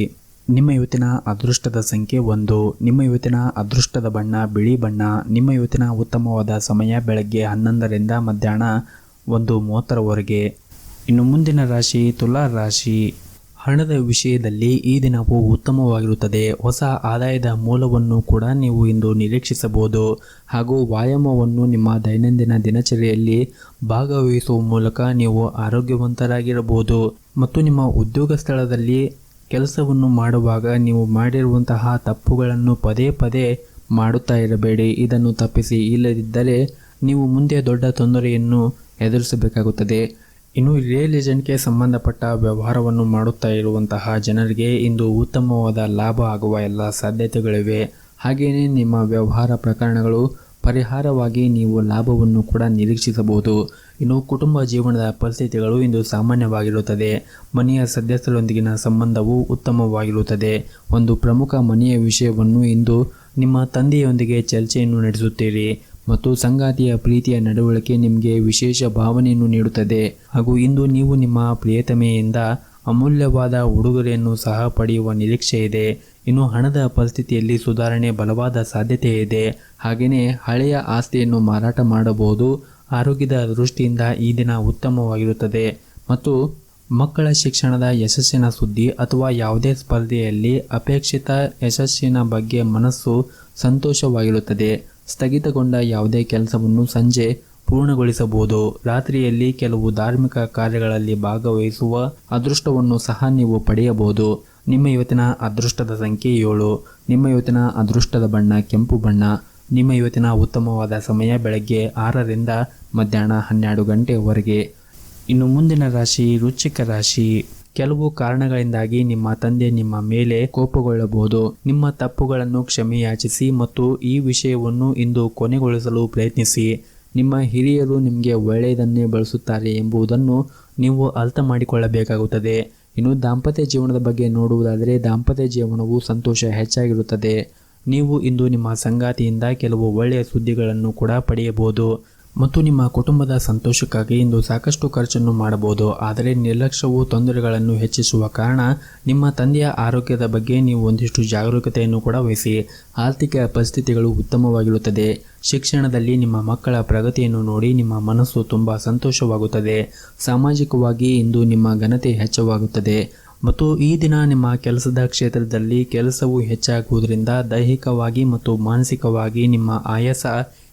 ನಿಮ್ಮ ಇವತ್ತಿನ ಅದೃಷ್ಟದ ಸಂಖ್ಯೆ 1. ನಿಮ್ಮ ಇವತ್ತಿನ ಅದೃಷ್ಟದ ಬಣ್ಣ ಬಿಳಿ ಬಣ್ಣ. ನಿಮ್ಮ ಇವತ್ತಿನ ಉತ್ತಮವಾದ ಸಮಯ ಬೆಳಗ್ಗೆ 11ರಿಂದ ಮಧ್ಯಾಹ್ನ 1:30ರವರೆಗೆ. ಇನ್ನು ಮುಂದಿನ ರಾಶಿ ತುಲಾ ರಾಶಿ. ಹಣದ ವಿಷಯದಲ್ಲಿ ಈ ದಿನವು ಉತ್ತಮವಾಗಿರುತ್ತದೆ. ಹೊಸ ಆದಾಯದ ಮೂಲವನ್ನು ಕೂಡ ನೀವು ಇಂದು ನಿರೀಕ್ಷಿಸಬಹುದು ಹಾಗೂ ವ್ಯಾಯಾಮವನ್ನು ನಿಮ್ಮ ದೈನಂದಿನ ದಿನಚರಿಯಲ್ಲಿ ಭಾಗವಹಿಸುವ ಮೂಲಕ ನೀವು ಆರೋಗ್ಯವಂತರಾಗಿರಬಹುದು. ಮತ್ತು ನಿಮ್ಮ ಉದ್ಯೋಗ ಸ್ಥಳದಲ್ಲಿ ಕೆಲಸವನ್ನು ಮಾಡುವಾಗ ನೀವು ಮಾಡಿರುವಂತಹ ತಪ್ಪುಗಳನ್ನು ಪದೇ ಪದೇ ಮಾಡುತ್ತಾ ಇರಬೇಡಿ. ಇದನ್ನು ತಪ್ಪಿಸಿ, ಇಲ್ಲದಿದ್ದರೆ ನೀವು ಮುಂದೆ ದೊಡ್ಡ ತೊಂದರೆಯನ್ನು ಎದುರಿಸಬೇಕಾಗುತ್ತದೆ. ಇನ್ನು ರಿಯಲ್ ಎಸ್ಟೇಟ್ಗೆ ಸಂಬಂಧಪಟ್ಟ ವ್ಯವಹಾರವನ್ನು ಮಾಡುತ್ತಾ ಇರುವಂತಹ ಜನರಿಗೆ ಇಂದು ಉತ್ತಮವಾದ ಲಾಭ ಆಗುವ ಎಲ್ಲ ಸಾಧ್ಯತೆಗಳಿವೆ. ಹಾಗೆಯೇ ನಿಮ್ಮ ವ್ಯವಹಾರ ಪ್ರಕರಣಗಳು ಪರಿಹಾರವಾಗಿ ನೀವು ಲಾಭವನ್ನು ಕೂಡ ನಿರೀಕ್ಷಿಸಬಹುದು. ಇನ್ನು ಕುಟುಂಬ ಜೀವನದ ಪರಿಸ್ಥಿತಿಗಳು ಇಂದು ಸಾಮಾನ್ಯವಾಗಿರುತ್ತದೆ. ಮನೆಯ ಸದಸ್ಯರೊಂದಿಗಿನ ಸಂಬಂಧವು ಉತ್ತಮವಾಗಿರುತ್ತದೆ. ಒಂದು ಪ್ರಮುಖ ಮನೆಯ ವಿಷಯವನ್ನು ಇಂದು ನಿಮ್ಮ ತಂದೆಯೊಂದಿಗೆ ಚರ್ಚೆಯನ್ನು ನಡೆಸುತ್ತೀರಿ ಮತ್ತು ಸಂಗಾತಿಯ ಪ್ರೀತಿಯ ನಡವಳಿಕೆ ನಿಮಗೆ ವಿಶೇಷ ಭಾವನೆಯನ್ನು ನೀಡುತ್ತದೆ. ಹಾಗೂ ಇಂದು ನೀವು ನಿಮ್ಮ ಪ್ರಿಯತಮೆಯಿಂದ ಅಮೂಲ್ಯವಾದ ಉಡುಗೊರೆಯನ್ನು ಸಹ ಪಡೆಯುವ ನಿರೀಕ್ಷೆ ಇದೆ. ಇನ್ನು ಹಣದ ಪರಿಸ್ಥಿತಿಯಲ್ಲಿ ಸುಧಾರಣೆ ಬಲವಾದ ಸಾಧ್ಯತೆ ಇದೆ. ಹಾಗೆಯೇ ಹಳೆಯ ಆಸ್ತಿಯನ್ನು ಮಾರಾಟ ಮಾಡಬಹುದು. ಆರೋಗ್ಯದ ದೃಷ್ಟಿಯಿಂದ ಈ ದಿನ ಉತ್ತಮವಾಗಿರುತ್ತದೆ ಮತ್ತು ಮಕ್ಕಳ ಶಿಕ್ಷಣದ ಯಶಸ್ಸಿನ ಸುದ್ದಿ ಅಥವಾ ಯಾವುದೇ ಸ್ಪರ್ಧೆಯಲ್ಲಿ ಅಪೇಕ್ಷಿತ ಯಶಸ್ಸಿನ ಬಗ್ಗೆ ಮನಸ್ಸು ಸಂತೋಷವಾಗಿರುತ್ತದೆ. ಸ್ಥಗಿತಗೊಂಡ ಯಾವುದೇ ಕೆಲಸವನ್ನು ಸಂಜೆ ಪೂರ್ಣಗೊಳಿಸಬಹುದು. ರಾತ್ರಿಯಲ್ಲಿ ಕೆಲವು ಧಾರ್ಮಿಕ ಕಾರ್ಯಗಳಲ್ಲಿ ಭಾಗವಹಿಸುವ ಅದೃಷ್ಟವನ್ನು ಸಹ ನೀವು ಪಡೆಯಬಹುದು. ನಿಮ್ಮ ಇವತ್ತಿನ ಅದೃಷ್ಟದ ಸಂಖ್ಯೆ 7. ನಿಮ್ಮ ಇವತ್ತಿನ ಅದೃಷ್ಟದ ಬಣ್ಣ ಕೆಂಪು ಬಣ್ಣ. ನಿಮ್ಮ ಇವತ್ತಿನ ಉತ್ತಮವಾದ ಸಮಯ ಬೆಳಗ್ಗೆ 6ರಿಂದ ಮಧ್ಯಾಹ್ನ 12 ಗಂಟೆಯವರೆಗೆ. ಇನ್ನು ಮುಂದಿನ ರಾಶಿ ವೃಶ್ಚಿಕ ರಾಶಿ. ಕೆಲವು ಕಾರಣಗಳಿಂದಾಗಿ ನಿಮ್ಮ ತಂದೆ ನಿಮ್ಮ ಮೇಲೆ ಕೋಪಗೊಳ್ಳಬಹುದು. ನಿಮ್ಮ ತಪ್ಪುಗಳನ್ನು ಕ್ಷಮೆಯಾಚಿಸಿ ಮತ್ತು ಈ ವಿಷಯವನ್ನು ಇಂದು ಕೊನೆಗೊಳಿಸಲು ಪ್ರಯತ್ನಿಸಿ. ನಿಮ್ಮ ಹಿರಿಯರು ನಿಮಗೆ ಒಳ್ಳೆಯದನ್ನೇ ಬಳಸುತ್ತಾರೆ ಎಂಬುದನ್ನು ನೀವು ಅರ್ಥ ಮಾಡಿಕೊಳ್ಳಬೇಕಾಗುತ್ತದೆ. ಇನ್ನು ದಾಂಪತ್ಯ ಜೀವನದ ಬಗ್ಗೆ ನೋಡುವುದಾದರೆ ದಾಂಪತ್ಯ ಜೀವನವು ಸಂತೋಷ ಹೆಚ್ಚಾಗಿರುತ್ತದೆ. ನೀವು ಇಂದು ನಿಮ್ಮ ಸಂಗಾತಿಯಿಂದ ಕೆಲವು ಒಳ್ಳೆಯ ಸುದ್ದಿಗಳನ್ನು ಕೂಡ ಪಡೆಯಬಹುದು ಮತ್ತು ನಿಮ್ಮ ಕುಟುಂಬದ ಸಂತೋಷಕ್ಕಾಗಿ ಇಂದು ಸಾಕಷ್ಟು ಖರ್ಚನ್ನು ಮಾಡಬಹುದು. ಆದರೆ ನಿರ್ಲಕ್ಷ್ಯವು ತೊಂದರೆಗಳನ್ನು ಹೆಚ್ಚಿಸುವ ಕಾರಣ ನಿಮ್ಮ ತಂದೆಯ ಆರೋಗ್ಯದ ಬಗ್ಗೆ ನೀವು ಒಂದಿಷ್ಟು ಜಾಗರೂಕತೆಯನ್ನು ಕೂಡ ವಹಿಸಿ. ಆರ್ಥಿಕ ಪರಿಸ್ಥಿತಿಗಳು ಉತ್ತಮವಾಗಿರುತ್ತದೆ. ಶಿಕ್ಷಣದಲ್ಲಿ ನಿಮ್ಮ ಮಕ್ಕಳ ಪ್ರಗತಿಯನ್ನು ನೋಡಿ ನಿಮ್ಮ ಮನಸ್ಸು ತುಂಬ ಸಂತೋಷವಾಗುತ್ತದೆ. ಸಾಮಾಜಿಕವಾಗಿ ಇಂದು ನಿಮ್ಮ ಘನತೆ ಹೆಚ್ಚಾಗುತ್ತದೆ ಮತ್ತು ಈ ದಿನ ನಿಮ್ಮ ಕೆಲಸದ ಕ್ಷೇತ್ರದಲ್ಲಿ ಕೆಲಸವು ಹೆಚ್ಚಾಗುವುದರಿಂದ ದೈಹಿಕವಾಗಿ ಮತ್ತು ಮಾನಸಿಕವಾಗಿ ನಿಮ್ಮ ಆಯಾಸ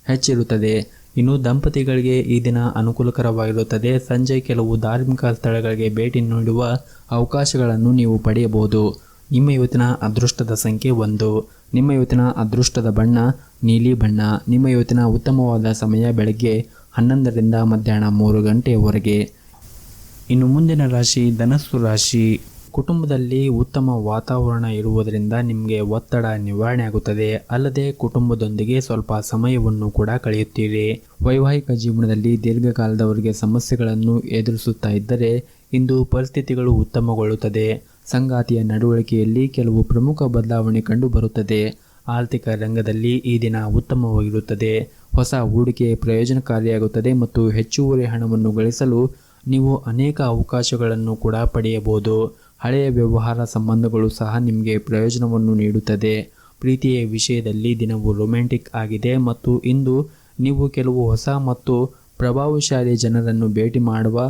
ಹೆಚ್ಚಿರುತ್ತದೆ. ಇನ್ನು ದಂಪತಿಗಳಿಗೆ ಈ ದಿನ ಅನುಕೂಲಕರವಾಗಿರುತ್ತದೆ. ಸಂಜೆ ಕೆಲವು ಧಾರ್ಮಿಕ ಸ್ಥಳಗಳಿಗೆ ಭೇಟಿ ನೀಡುವ ಅವಕಾಶಗಳನ್ನು ನೀವು ಪಡೆಯಬಹುದು. ನಿಮ್ಮ ಇವತ್ತಿನ ಅದೃಷ್ಟದ ಸಂಖ್ಯೆ 1. ನಿಮ್ಮ ಇವತ್ತಿನ ಅದೃಷ್ಟದ ಬಣ್ಣ ನೀಲಿ ಬಣ್ಣ. ನಿಮ್ಮ ಇವತ್ತಿನ ಉತ್ತಮವಾದ ಸಮಯ ಬೆಳಗ್ಗೆ 11ರಿಂದ ಮಧ್ಯಾಹ್ನ 3 ಗಂಟೆಯವರೆಗೆ. ಇನ್ನು ಮುಂದಿನ ರಾಶಿ ಧನಸ್ಸು ರಾಶಿ. ಕುಟುಂಬದಲ್ಲಿ ಉತ್ತಮ ವಾತಾವರಣ ಇರುವುದರಿಂದ ನಿಮಗೆ ಒತ್ತಡ ನಿವಾರಣೆ ಆಗುತ್ತದೆ. ಅಲ್ಲದೆ ಕುಟುಂಬದೊಂದಿಗೆ ಸ್ವಲ್ಪ ಸಮಯವನ್ನು ಕೂಡ ಕಳೆಯುತ್ತೀರಿ. ವೈವಾಹಿಕ ಜೀವನದಲ್ಲಿ ದೀರ್ಘಕಾಲದವರೆಗೆ ಸಮಸ್ಯೆಗಳನ್ನು ಎದುರಿಸುತ್ತಾ ಇದ್ದರೆ ಇಂದು ಪರಿಸ್ಥಿತಿಗಳು ಉತ್ತಮಗೊಳ್ಳುತ್ತದೆ. ಸಂಗಾತಿಯ ನಡವಳಿಕೆಯಲ್ಲಿ ಕೆಲವು ಪ್ರಮುಖ ಬದಲಾವಣೆ ಕಂಡುಬರುತ್ತದೆ. ಆರ್ಥಿಕ ರಂಗದಲ್ಲಿ ಈ ದಿನ ಉತ್ತಮವಾಗಿರುತ್ತದೆ. ಹೊಸ ಹೂಡಿಕೆ ಪ್ರಯೋಜನಕಾರಿಯಾಗುತ್ತದೆ ಮತ್ತು ಹೆಚ್ಚುವರಿ ಹಣವನ್ನು ಗಳಿಸಲು ನೀವು ಅನೇಕ ಅವಕಾಶಗಳನ್ನು ಕೂಡ ಪಡೆಯಬಹುದು. ಹಳೆಯ ವ್ಯವಹಾರ ಸಂಬಂಧಗಳು ಸಹ ನಿಮಗೆ ಪ್ರಯೋಜನವನ್ನು ನೀಡುತ್ತದೆ. ಪ್ರೀತಿಯ ವಿಷಯದಲ್ಲಿ ದಿನವು ರೊಮ್ಯಾಂಟಿಕ್ ಆಗಿದೆ ಮತ್ತು ಇಂದು ನೀವು ಕೆಲವು ಹೊಸ ಮತ್ತು ಪ್ರಭಾವಶಾಲಿ ಜನರನ್ನು ಭೇಟಿ ಮಾಡುವ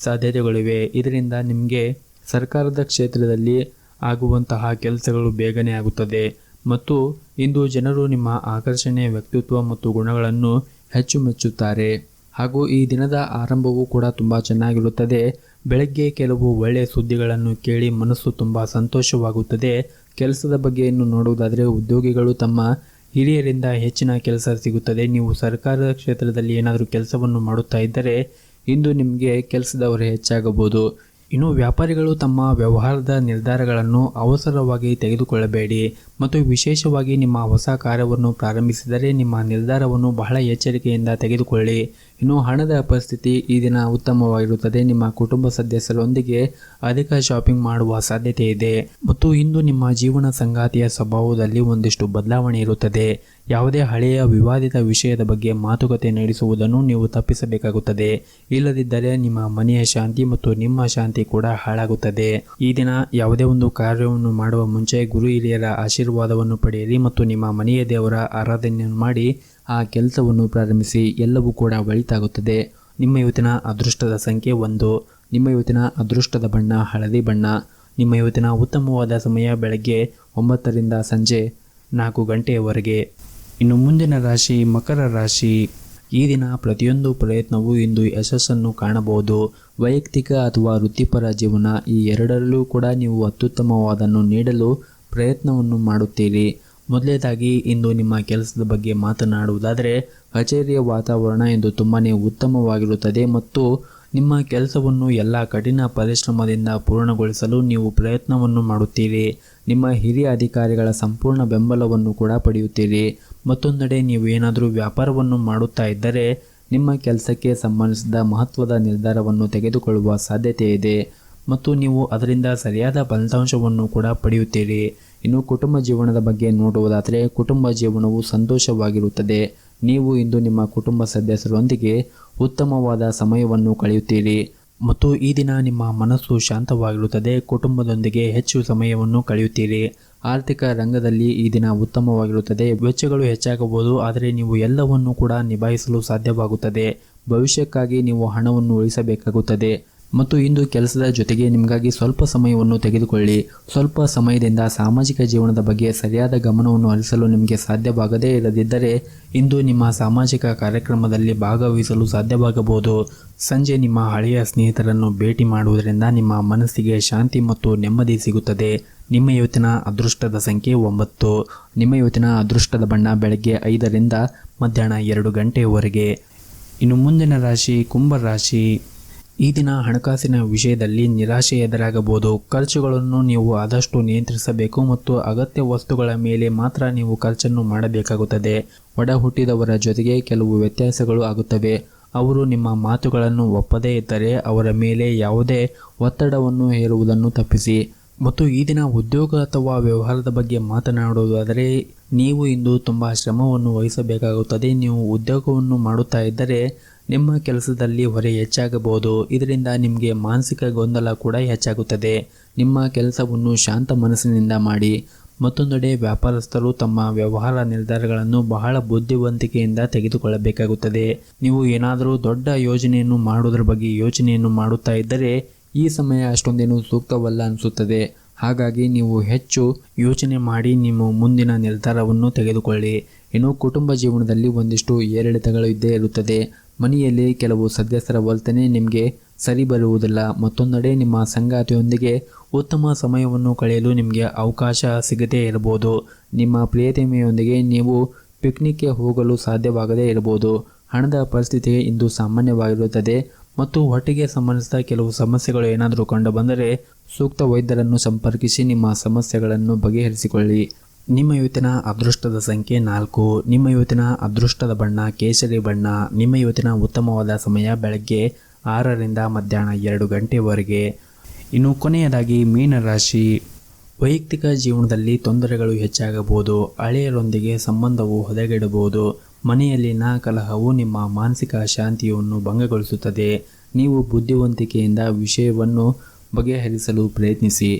ಸಾಧ್ಯತೆಗಳಿವೆ. ಇದರಿಂದ ನಿಮಗೆ ಸರ್ಕಾರದ ಕ್ಷೇತ್ರದಲ್ಲಿ ಆಗುವಂತಹ ಕೆಲಸಗಳು ಬೇಗನೆ ಆಗುತ್ತದೆ ಮತ್ತು ಇಂದು ಜನರು ನಿಮ್ಮ ಆಕರ್ಷಣೆಯ ವ್ಯಕ್ತಿತ್ವ ಮತ್ತು ಗುಣಗಳನ್ನು ಹೆಚ್ಚು ಮೆಚ್ಚುತ್ತಾರೆ. ಹಾಗೂ ಈ ದಿನದ ಆರಂಭವೂ ಕೂಡ ತುಂಬ ಚೆನ್ನಾಗಿರುತ್ತದೆ. ಬೆಳಗ್ಗೆ ಕೆಲವು ಒಳ್ಳೆಯ ಸುದ್ದಿಗಳನ್ನು ಕೇಳಿ ಮನಸ್ಸು ತುಂಬ ಸಂತೋಷವಾಗುತ್ತದೆ. ಕೆಲಸದ ಬಗ್ಗೆಯನ್ನು ನೋಡುವುದಾದರೆ ಉದ್ಯೋಗಿಗಳು ತಮ್ಮ ಹಿರಿಯರಿಂದ ಹೆಚ್ಚಿನ ಕೆಲಸ ಸಿಗುತ್ತದೆ. ನೀವು ಸರ್ಕಾರದ ಕ್ಷೇತ್ರದಲ್ಲಿ ಏನಾದರೂ ಕೆಲಸವನ್ನು ಮಾಡುತ್ತಾ ಇದ್ದರೆ ಇಂದು ನಿಮಗೆ ಕೆಲಸದವರು ಹೆಚ್ಚಾಗಬಹುದು. ಇನ್ನು ವ್ಯಾಪಾರಿಗಳು ತಮ್ಮ ವ್ಯವಹಾರದ ನಿರ್ಧಾರಗಳನ್ನು ಅವಸರವಾಗಿ ತೆಗೆದುಕೊಳ್ಳಬೇಡಿ ಮತ್ತು ವಿಶೇಷವಾಗಿ ನಿಮ್ಮ ಹೊಸ ಕಾರ್ಯವನ್ನು ಪ್ರಾರಂಭಿಸಿದರೆ ನಿಮ್ಮ ನಿರ್ಧಾರವನ್ನು ಬಹಳ ಎಚ್ಚರಿಕೆಯಿಂದ ತೆಗೆದುಕೊಳ್ಳಿ. ಇನ್ನು ಹಣದ ಪರಿಸ್ಥಿತಿ ಈ ದಿನ ಉತ್ತಮವಾಗಿರುತ್ತದೆ. ನಿಮ್ಮ ಕುಟುಂಬ ಸದಸ್ಯರೊಂದಿಗೆ ಅಧಿಕ ಶಾಪಿಂಗ್ ಮಾಡುವ ಸಾಧ್ಯತೆ ಇದೆ ಮತ್ತು ಇಂದು ನಿಮ್ಮ ಜೀವನ ಸಂಗಾತಿಯ ಸ್ವಭಾವದಲ್ಲಿ ಒಂದಿಷ್ಟು ಬದಲಾವಣೆ ಇರುತ್ತದೆ. ಯಾವುದೇ ಹಳೆಯ ವಿವಾದಿತ ವಿಷಯದ ಬಗ್ಗೆ ಮಾತುಕತೆ ನಡೆಸುವುದನ್ನು ನೀವು ತಪ್ಪಿಸಬೇಕಾಗುತ್ತದೆ. ಇಲ್ಲದಿದ್ದರೆ ನಿಮ್ಮ ಮನೆಯ ಶಾಂತಿ ಮತ್ತು ನಿಮ್ಮ ಶಾಂತಿ ಕೂಡ ಹಾಳಾಗುತ್ತದೆ. ಈ ದಿನ ಯಾವುದೇ ಒಂದು ಕಾರ್ಯವನ್ನು ಮಾಡುವ ಮುಂಚೆ ಗುರು ಹಿರಿಯರ ಆಶೀರ್ವಾದವನ್ನು ಪಡೆಯಿರಿ ಮತ್ತು ನಿಮ್ಮ ಮನೆಯ ದೇವರ ಆರಾಧನೆಯನ್ನು ಮಾಡಿ ಆ ಕೆಲಸವನ್ನು ಪ್ರಾರಂಭಿಸಿ. ಎಲ್ಲವೂ ಕೂಡ ಒಳಿತಾಗುತ್ತದೆ. ನಿಮ್ಮ ಇವತ್ತಿನ ಅದೃಷ್ಟದ ಸಂಖ್ಯೆ 1. ನಿಮ್ಮ ಇವತ್ತಿನ ಅದೃಷ್ಟದ ಬಣ್ಣ ಹಳದಿ ಬಣ್ಣ. ನಿಮ್ಮ ಇವತ್ತಿನ ಉತ್ತಮವಾದ ಸಮಯ ಬೆಳಗ್ಗೆ 9 ರಿಂದ ಸಂಜೆ 4 ಗಂಟೆಯವರೆಗೆ. ಇನ್ನು ಮುಂದಿನ ರಾಶಿ ಮಕರ ರಾಶಿ. ಈ ದಿನ ಪ್ರತಿಯೊಂದು ಪ್ರಯತ್ನವೂ ಇಂದು ಯಶಸ್ಸನ್ನು ಕಾಣಬಹುದು. ವೈಯಕ್ತಿಕ ಅಥವಾ ವೃತ್ತಿಪರ ಜೀವನ ಈ ಎರಡರಲ್ಲೂ ಕೂಡ ನೀವು ಅತ್ಯುತ್ತಮವಾದನ್ನು ನೀಡಲು ಪ್ರಯತ್ನವನ್ನು ಮಾಡುತ್ತೀರಿ. ಮೊದಲನೇದಾಗಿ ಇಂದು ನಿಮ್ಮ ಕೆಲಸದ ಬಗ್ಗೆ ಮಾತನಾಡುವುದಾದರೆ ಕಚೇರಿಯ ವಾತಾವರಣ ಇಂದು ತುಂಬಾ ಉತ್ತಮವಾಗಿರುತ್ತದೆ ಮತ್ತು ನಿಮ್ಮ ಕೆಲಸವನ್ನು ಎಲ್ಲ ಕಠಿಣ ಪರಿಶ್ರಮದಿಂದ ಪೂರ್ಣಗೊಳಿಸಲು ನೀವು ಪ್ರಯತ್ನವನ್ನು ಮಾಡುತ್ತೀರಿ. ನಿಮ್ಮ ಹಿರಿಯ ಅಧಿಕಾರಿಗಳ ಸಂಪೂರ್ಣ ಬೆಂಬಲವನ್ನು ಕೂಡ ಪಡೆಯುತ್ತೀರಿ. ಮತ್ತೊಂದೆಡೆ ನೀವು ಏನಾದರೂ ವ್ಯಾಪಾರವನ್ನು ಮಾಡುತ್ತಾ ಇದ್ದರೆ ನಿಮ್ಮ ಕೆಲಸಕ್ಕೆ ಸಂಬಂಧಿಸಿದ ಮಹತ್ವದ ನಿರ್ಧಾರವನ್ನು ತೆಗೆದುಕೊಳ್ಳುವ ಸಾಧ್ಯತೆ ಇದೆ ಮತ್ತು ನೀವು ಅದರಿಂದ ಸರಿಯಾದ ಫಲಿತಾಂಶವನ್ನು ಕೂಡ ಪಡೆಯುತ್ತೀರಿ. ಇನ್ನು ಕುಟುಂಬ ಜೀವನದ ಬಗ್ಗೆ ನೋಡುವುದಾದರೆ ಕುಟುಂಬ ಜೀವನವು ಸಂತೋಷವಾಗಿರುತ್ತದೆ. ನೀವು ಇಂದು ನಿಮ್ಮ ಕುಟುಂಬ ಸದಸ್ಯರೊಂದಿಗೆ ಉತ್ತಮವಾದ ಸಮಯವನ್ನು ಕಳೆಯುತ್ತೀರಿ ಮತ್ತು ಈ ದಿನ ನಿಮ್ಮ ಮನಸ್ಸು ಶಾಂತವಾಗಿರುತ್ತದೆ. ಕುಟುಂಬದೊಂದಿಗೆ ಹೆಚ್ಚು ಸಮಯವನ್ನು ಕಳೆಯುತ್ತೀರಿ. ಆರ್ಥಿಕ ರಂಗದಲ್ಲಿ ಈ ದಿನ ಉತ್ತಮವಾಗಿರುತ್ತದೆ. ವೆಚ್ಚಗಳು ಹೆಚ್ಚಾಗಬಹುದು, ಆದರೆ ನೀವು ಎಲ್ಲವನ್ನೂ ಕೂಡ ನಿಭಾಯಿಸಲು ಸಾಧ್ಯವಾಗುತ್ತದೆ. ಭವಿಷ್ಯಕ್ಕಾಗಿ ನೀವು ಹಣವನ್ನು ಉಳಿಸಬೇಕಾಗುತ್ತದೆ ಮತ್ತು ಇಂದು ಕೆಲಸದ ಜೊತೆಗೆ ನಿಮಗಾಗಿ ಸ್ವಲ್ಪ ಸಮಯವನ್ನು ತೆಗೆದುಕೊಳ್ಳಿ. ಸ್ವಲ್ಪ ಸಮಯದಿಂದ ಸಾಮಾಜಿಕ ಜೀವನದ ಬಗ್ಗೆ ಸರಿಯಾದ ಗಮನವನ್ನು ಹರಿಸಲು ನಿಮಗೆ ಸಾಧ್ಯವಾಗದೇ ಇರದಿದ್ದರೆ ಇಂದು ನಿಮ್ಮ ಸಾಮಾಜಿಕ ಕಾರ್ಯಕ್ರಮದಲ್ಲಿ ಭಾಗವಹಿಸಲು ಸಾಧ್ಯವಾಗಬಹುದು. ಸಂಜೆ ನಿಮ್ಮ ಹಳೆಯ ಸ್ನೇಹಿತರನ್ನು ಭೇಟಿ ಮಾಡುವುದರಿಂದ ನಿಮ್ಮ ಮನಸ್ಸಿಗೆ ಶಾಂತಿ ಮತ್ತು ನೆಮ್ಮದಿ ಸಿಗುತ್ತದೆ. ನಿಮ್ಮ ಇವತ್ತಿನ ಅದೃಷ್ಟದ ಸಂಖ್ಯೆ 9. ನಿಮ್ಮ ಇವತ್ತಿನ ಅದೃಷ್ಟದ ಬಣ್ಣ ಬೆಳಗ್ಗೆ 5 ರಿಂದ ಮಧ್ಯಾಹ್ನ 2 ಗಂಟೆಯವರೆಗೆ. ಇನ್ನು ಮುಂದಿನ ರಾಶಿ ಕುಂಭ ರಾಶಿ. ಈ ದಿನ ಹಣಕಾಸಿನ ವಿಷಯದಲ್ಲಿ ನಿರಾಶೆ ಎದುರಾಗಬಹುದು. ಖರ್ಚುಗಳನ್ನು ನೀವು ಆದಷ್ಟು ನಿಯಂತ್ರಿಸಬೇಕು ಮತ್ತು ಅಗತ್ಯ ವಸ್ತುಗಳ ಮೇಲೆ ಮಾತ್ರ ನೀವು ಖರ್ಚನ್ನು ಮಾಡಬೇಕಾಗುತ್ತದೆ. ಒಡ ಹುಟ್ಟಿದವರ ಜೊತೆಗೆ ಕೆಲವು ವ್ಯತ್ಯಾಸಗಳು ಆಗುತ್ತವೆ. ಅವರು ನಿಮ್ಮ ಮಾತುಗಳನ್ನು ಒಪ್ಪದೇ ಇದ್ದರೆ ಅವರ ಮೇಲೆ ಯಾವುದೇ ಒತ್ತಡವನ್ನು ಹೇರುವುದನ್ನು ತಪ್ಪಿಸಿ. ಮತ್ತು ಈ ದಿನ ಉದ್ಯೋಗ ಅಥವಾ ವ್ಯವಹಾರದ ಬಗ್ಗೆ ಮಾತನಾಡುವುದಾದರೆ ನೀವು ಇಂದು ತುಂಬ ಶ್ರಮವನ್ನು ವಹಿಸಬೇಕಾಗುತ್ತದೆ. ನೀವು ಉದ್ಯೋಗವನ್ನು ಮಾಡುತ್ತಾ ಇದ್ದರೆ ನಿಮ್ಮ ಕೆಲಸದಲ್ಲಿ ಹೊರೆ ಹೆಚ್ಚಾಗಬಹುದು. ಇದರಿಂದ ನಿಮಗೆ ಮಾನಸಿಕ ಗೊಂದಲ ಕೂಡ ಹೆಚ್ಚಾಗುತ್ತದೆ. ನಿಮ್ಮ ಕೆಲಸವನ್ನು ಶಾಂತ ಮನಸ್ಸಿನಿಂದ ಮಾಡಿ. ಮತ್ತೊಂದೆಡೆ ವ್ಯಾಪಾರಸ್ಥರು ತಮ್ಮ ವ್ಯವಹಾರ ನಿರ್ಧಾರಗಳನ್ನು ಬಹಳ ಬುದ್ಧಿವಂತಿಕೆಯಿಂದ ತೆಗೆದುಕೊಳ್ಳಬೇಕಾಗುತ್ತದೆ. ನೀವು ಏನಾದರೂ ದೊಡ್ಡ ಯೋಜನೆಯನ್ನು ಮಾಡುವುದರ ಬಗ್ಗೆ ಯೋಚನೆಯನ್ನು ಮಾಡುತ್ತಾ ಇದ್ದರೆ ಈ ಸಮಯ ಅಷ್ಟೊಂದೇನು ಸೂಕ್ತವಲ್ಲ ಅನಿಸುತ್ತದೆ. ಹಾಗಾಗಿ ನೀವು ಹೆಚ್ಚು ಯೋಚನೆ ಮಾಡಿ ನಿಮ್ಮ ಮುಂದಿನ ನಿರ್ಧಾರವನ್ನು ತೆಗೆದುಕೊಳ್ಳಿ. ಇನ್ನು ಕುಟುಂಬ ಜೀವನದಲ್ಲಿ ಒಂದಿಷ್ಟು ಏರಿಳಿತಗಳು ಇದ್ದೇ ಇರುತ್ತದೆ. ಮನೆಯಲ್ಲಿ ಕೆಲವು ಸದಸ್ಯರ ವರ್ತನೆ ನಿಮಗೆ ಸರಿ ಬರುವುದಿಲ್ಲ. ಮತ್ತೊಂದೆಡೆ ನಿಮ್ಮ ಸಂಗಾತಿಯೊಂದಿಗೆ ಉತ್ತಮ ಸಮಯವನ್ನು ಕಳೆಯಲು ನಿಮಗೆ ಅವಕಾಶ ಸಿಗದೇ ಇರಬಹುದು. ನಿಮ್ಮ ಪ್ರಿಯತಮೆಯೊಂದಿಗೆ ನೀವು ಪಿಕ್ನಿಕ್ಗೆ ಹೋಗಲು ಸಾಧ್ಯವಾಗದೇ ಇರಬಹುದು. ಹಣದ ಪರಿಸ್ಥಿತಿ ಇಂದು ಸಾಮಾನ್ಯವಾಗಿರುತ್ತದೆ ಮತ್ತು ಹೊಟ್ಟೆಗೆ ಸಂಬಂಧಿಸಿದ ಕೆಲವು ಸಮಸ್ಯೆಗಳು ಏನಾದರೂ ಕಂಡು ಬಂದರೆ ಸೂಕ್ತ ವೈದ್ಯರನ್ನು ಸಂಪರ್ಕಿಸಿ ನಿಮ್ಮ ಸಮಸ್ಯೆಗಳನ್ನು ಬಗೆಹರಿಸಿಕೊಳ್ಳಿ. ನಿಮ್ಮ ಇವತ್ತಿನ ಅದೃಷ್ಟದ ಸಂಖ್ಯೆ 4. ನಿಮ್ಮ ಇವತ್ತಿನ ಅದೃಷ್ಟದ ಬಣ್ಣ ಕೇಸರಿ ಬಣ್ಣ. ನಿಮ್ಮ ಇವತ್ತಿನ ಉತ್ತಮವಾದ ಸಮಯ ಬೆಳಗ್ಗೆ 6 ರಿಂದ ಮಧ್ಯಾಹ್ನ 2 ಗಂಟೆವರೆಗೆ. ಇನ್ನು ಕೊನೆಯದಾಗಿ ಮೀನರಾಶಿ. ವೈಯಕ್ತಿಕ ಜೀವನದಲ್ಲಿ ತೊಂದರೆಗಳು ಹೆಚ್ಚಾಗಬಹುದು. ಹಳೆಯರೊಂದಿಗೆ ಸಂಬಂಧವು ಹದಗೆಡಬಹುದು. ಮನೆಯಲ್ಲಿನ ಕಲಹವು ನಿಮ್ಮ ಮಾನಸಿಕ ಶಾಂತಿಯನ್ನು ಭಂಗಗೊಳಿಸುತ್ತದೆ. ನೀವು ಬುದ್ಧಿವಂತಿಕೆಯಿಂದ ವಿಷಯವನ್ನು ಬಗೆಹರಿಸಲು ಪ್ರಯತ್ನಿಸಿ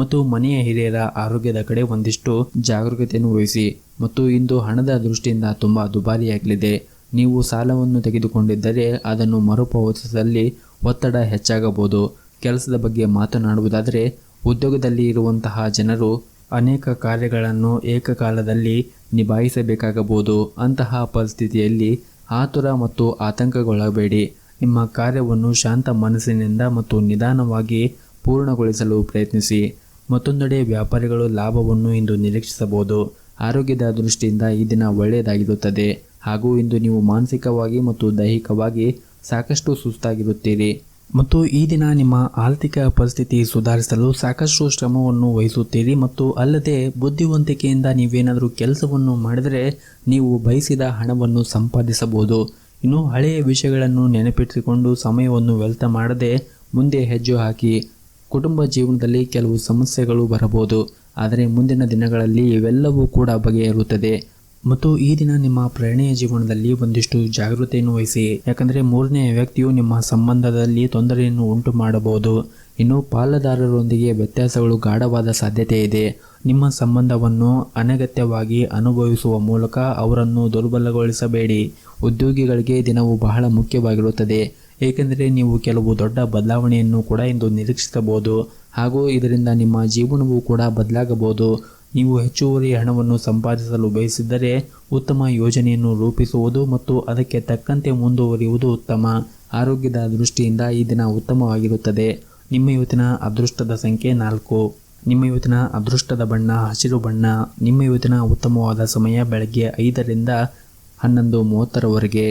ಮತ್ತು ಮನೆಯ ಹಿರಿಯರ ಆರೋಗ್ಯದ ಕಡೆ ಒಂದಿಷ್ಟು ಜಾಗರೂಕತೆಯನ್ನು ವಹಿಸಿ. ಮತ್ತು ಇಂದು ಹಣದ ದೃಷ್ಟಿಯಿಂದ ತುಂಬ ದುಬಾರಿಯಾಗಲಿದೆ. ನೀವು ಸಾಲವನ್ನು ತೆಗೆದುಕೊಂಡಿದ್ದರೆ ಅದನ್ನು ಮರುಪಾವತಿಸಲು ಒತ್ತಡ ಹೆಚ್ಚಾಗಬಹುದು. ಕೆಲಸದ ಬಗ್ಗೆ ಮಾತನಾಡುವುದಾದರೆ ಉದ್ಯೋಗದಲ್ಲಿ ಇರುವಂತಹ ಜನರು ಅನೇಕ ಕಾರ್ಯಗಳನ್ನು ಏಕಕಾಲದಲ್ಲಿ ನಿಭಾಯಿಸಬೇಕಾಗಬಹುದು. ಅಂತಹ ಪರಿಸ್ಥಿತಿಯಲ್ಲಿ ಆತುರ ಮತ್ತು ಆತಂಕಗೊಳ್ಳಬೇಡಿ. ನಿಮ್ಮ ಕಾರ್ಯವನ್ನು ಶಾಂತ ಮನಸ್ಸಿನಿಂದ ಮತ್ತು ನಿಧಾನವಾಗಿ ಪೂರ್ಣಗೊಳಿಸಲು ಪ್ರಯತ್ನಿಸಿ. ಮತ್ತೊಂದೆಡೆ ವ್ಯಾಪಾರಿಗಳು ಲಾಭವನ್ನು ಇಂದು ನಿರೀಕ್ಷಿಸಬಹುದು. ಆರೋಗ್ಯದ ದೃಷ್ಟಿಯಿಂದ ಈ ದಿನ ಒಳ್ಳೆಯದಾಗಿರುತ್ತದೆ ಹಾಗೂ ಇಂದು ನೀವು ಮಾನಸಿಕವಾಗಿ ಮತ್ತು ದೈಹಿಕವಾಗಿ ಸಾಕಷ್ಟು ಸುಸ್ತಾಗಿರುತ್ತೀರಿ. ಮತ್ತು ಈ ದಿನ ನಿಮ್ಮ ಆರ್ಥಿಕ ಪರಿಸ್ಥಿತಿ ಸುಧಾರಿಸಲು ಸಾಕಷ್ಟು ಶ್ರಮವನ್ನು ವಹಿಸುತ್ತೀರಿ ಮತ್ತು ಅಲ್ಲದೆ ಬುದ್ಧಿವಂತಿಕೆಯಿಂದ ನೀವೇನಾದರೂ ಕೆಲಸವನ್ನು ಮಾಡಿದರೆ ನೀವು ಬಯಸಿದ ಹಣವನ್ನು ಸಂಪಾದಿಸಬಹುದು. ಇನ್ನು ಹಳೆಯ ವಿಷಯಗಳನ್ನು ನೆನಪಿಟ್ಟುಕೊಂಡು ಸಮಯವನ್ನು ವ್ಯರ್ಥ ಮಾಡದೆ ಮುಂದೆ ಹೆಜ್ಜೆ ಹಾಕಿ. ಕುಟುಂಬ ಜೀವನದಲ್ಲಿ ಕೆಲವು ಸಮಸ್ಯೆಗಳು ಬರಬಹುದು, ಆದರೆ ಮುಂದಿನ ದಿನಗಳಲ್ಲಿ ಇವೆಲ್ಲವೂ ಕೂಡ ಬಗೆಹರುತ್ತದೆ. ಮತ್ತು ಈ ದಿನ ನಿಮ್ಮ ಪ್ರಣಯ ಜೀವನದಲ್ಲಿ ಒಂದಿಷ್ಟು ಜಾಗೃತೆಯನ್ನು ವಹಿಸಿ, ಯಾಕಂದರೆ ಮೂರನೆಯ ವ್ಯಕ್ತಿಯು ನಿಮ್ಮ ಸಂಬಂಧದಲ್ಲಿ ತೊಂದರೆಯನ್ನು ಉಂಟು ಮಾಡಬಹುದು. ಇನ್ನು ಪಾಲುದಾರರೊಂದಿಗೆ ವ್ಯತ್ಯಾಸಗಳು ಗಾಢವಾದ ಸಾಧ್ಯತೆ ಇದೆ. ನಿಮ್ಮ ಸಂಬಂಧವನ್ನು ಅನಗತ್ಯವಾಗಿ ಅನುಭವಿಸುವ ಮೂಲಕ ಅವರನ್ನು ದುರ್ಬಲಗೊಳಿಸಬೇಡಿ. ಉದ್ಯೋಗಿಗಳಿಗೆ ದಿನವು ಬಹಳ ಮುಖ್ಯವಾಗಿರುತ್ತದೆ, ಏಕೆಂದರೆ ನೀವು ಕೆಲವು ದೊಡ್ಡ ಬದಲಾವಣೆಯನ್ನು ಕೂಡ ಇಂದು ನಿರೀಕ್ಷಿಸಬಹುದು ಹಾಗೂ ಇದರಿಂದ ನಿಮ್ಮ ಜೀವನವೂ ಕೂಡ ಬದಲಾಗಬಹುದು. ನೀವು ಹೆಚ್ಚುವರಿ ಹಣವನ್ನು ಸಂಪಾದಿಸಲು ಬಯಸಿದ್ದರೆ ಉತ್ತಮ ಯೋಜನೆಯನ್ನು ರೂಪಿಸುವುದು ಮತ್ತು ಅದಕ್ಕೆ ತಕ್ಕಂತೆ ಮುಂದುವರಿಯುವುದು ಉತ್ತಮ. ಆರೋಗ್ಯದ ದೃಷ್ಟಿಯಿಂದ ಈ ದಿನ ಉತ್ತಮವಾಗಿರುತ್ತದೆ. ನಿಮ್ಮ ಇವತ್ತಿನ ಅದೃಷ್ಟದ ಸಂಖ್ಯೆ 4. ನಿಮ್ಮ ಇವತ್ತಿನ ಅದೃಷ್ಟದ ಬಣ್ಣ ಹಸಿರು ಬಣ್ಣ. ನಿಮ್ಮ ಇವತ್ತಿನ ಉತ್ತಮವಾದ ಸಮಯ ಬೆಳಗ್ಗೆ 5 ರಿಂದ 11:30 ರವರೆಗೆ.